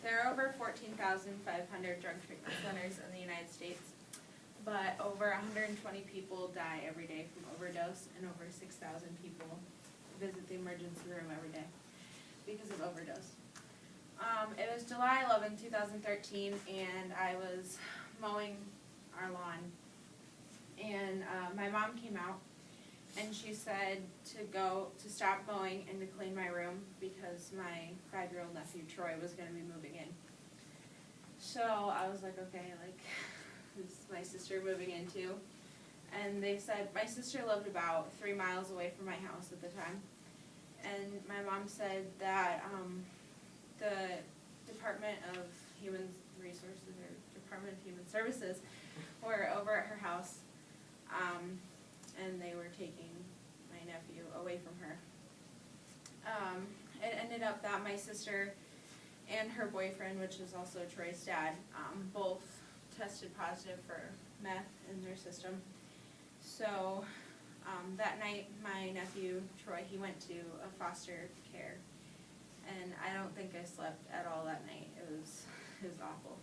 There are over 14,500 drug treatment centers in the United States, but over 120 people die every day from overdose, and over 6,000 people visit the emergency room every day because of overdose. It was July 11, 2013, and I was mowing our lawn, and my mom came out, and she said to stop mowing and to clean my room because my 5-year-old nephew Troy was going to be moving in. So I was like, okay, like, this is my sister moving in too. And they said, my sister lived about 3 miles away from my house at the time. And my mom said that the Department of Human Resources, or Department of Human Services, were over at her house, and they were taking my nephew away from her. It ended up that my sister and her boyfriend, which is also Troy's dad, both tested positive for meth in their system. So that night, my nephew, Troy, he went to a foster care, and I don't think I slept at all that night. It was awful.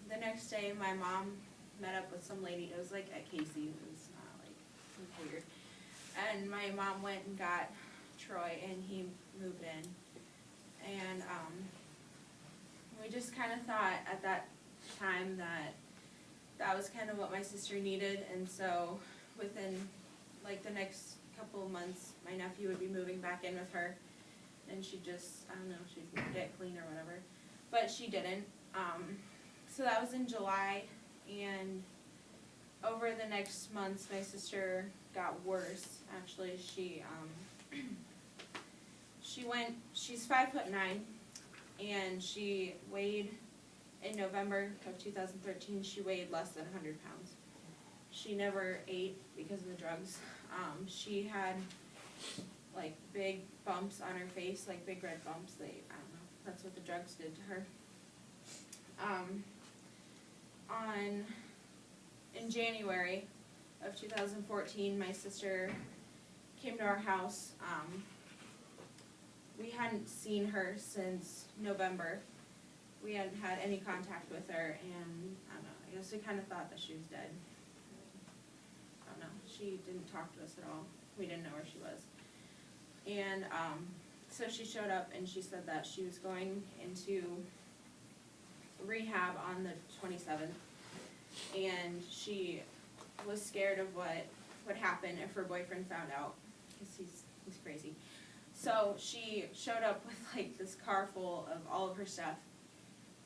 The next day, my mom met up with some lady. It was like at Casey. It was weird. And my mom went and got Troy, and he moved in. And we just kind of thought at that time that was kind of what my sister needed, and so within like the next couple of months, my nephew would be moving back in with her, and she'd just, I don't know, she'd get clean or whatever, but she didn't. So that was in July, and over the next months, my sister got worse. Actually, she's 5'9", and she weighed, in November of 2013, she weighed less than 100 pounds. She never ate because of the drugs. She had like big bumps on her face, like big red bumps. I don't know, that's what the drugs did to her. In January of 2014, my sister came to our house. We hadn't seen her since November. We hadn't had any contact with her, and I don't know, I guess we kind of thought that she was dead. I don't know, she didn't talk to us at all. We didn't know where she was. And so she showed up, and she said that she was going into rehab on the 27th, and she was scared of what would happen if her boyfriend found out, because he's crazy. So she showed up with like this car full of all of her stuff,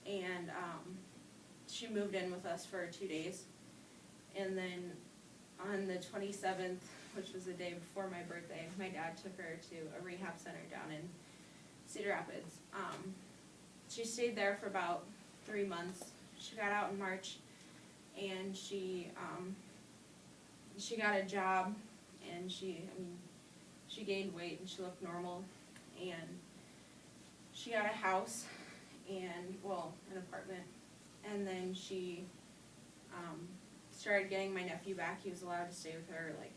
and she moved in with us for 2 days. And then on the 27th, which was the day before my birthday, my dad took her to a rehab center down in Cedar Rapids. She stayed there for about 3 months. She got out in March, and she got a job, and she gained weight, and she looked normal, and she got a house, and, well, an apartment, and then she started getting my nephew back. He was allowed to stay with her, like,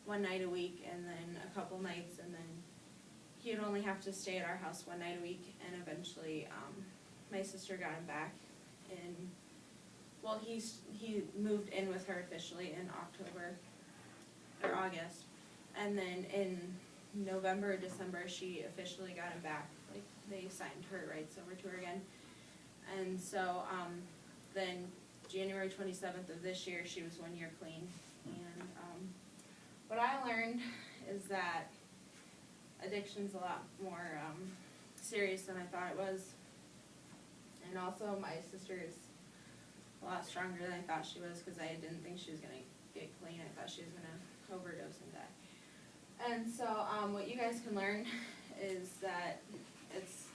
1 night a week, and then a couple nights, and then he would only have to stay at our house 1 night a week, and eventually my sister got him back, and, well, he moved in with her officially in October, or August, and then in November or December, she officially got him back. Like, they signed her rights over to her again. And so then January 27th of this year, she was 1 year clean. And what I learned is that addiction's a lot more serious than I thought it was. And also my sister is a lot stronger than I thought she was, because I didn't think she was going to get clean. I thought she was going to overdose and die. And so what you guys can learn is that it's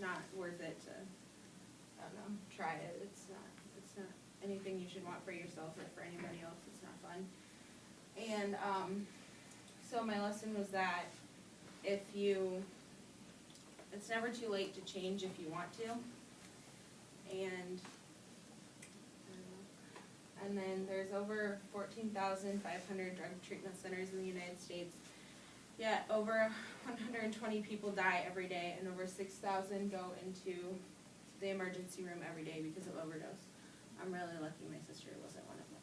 not worth it to, I don't know, try it. It's not anything you should want for yourself or for anybody else. It's not fun. And so my lesson was that it's never too late to change if you want to. And then there's over 14,500 drug treatment centers in the United States. Yet over 120 people die every day, and over 6,000 go into the emergency room every day because of overdose. I'm really lucky my sister wasn't one of them.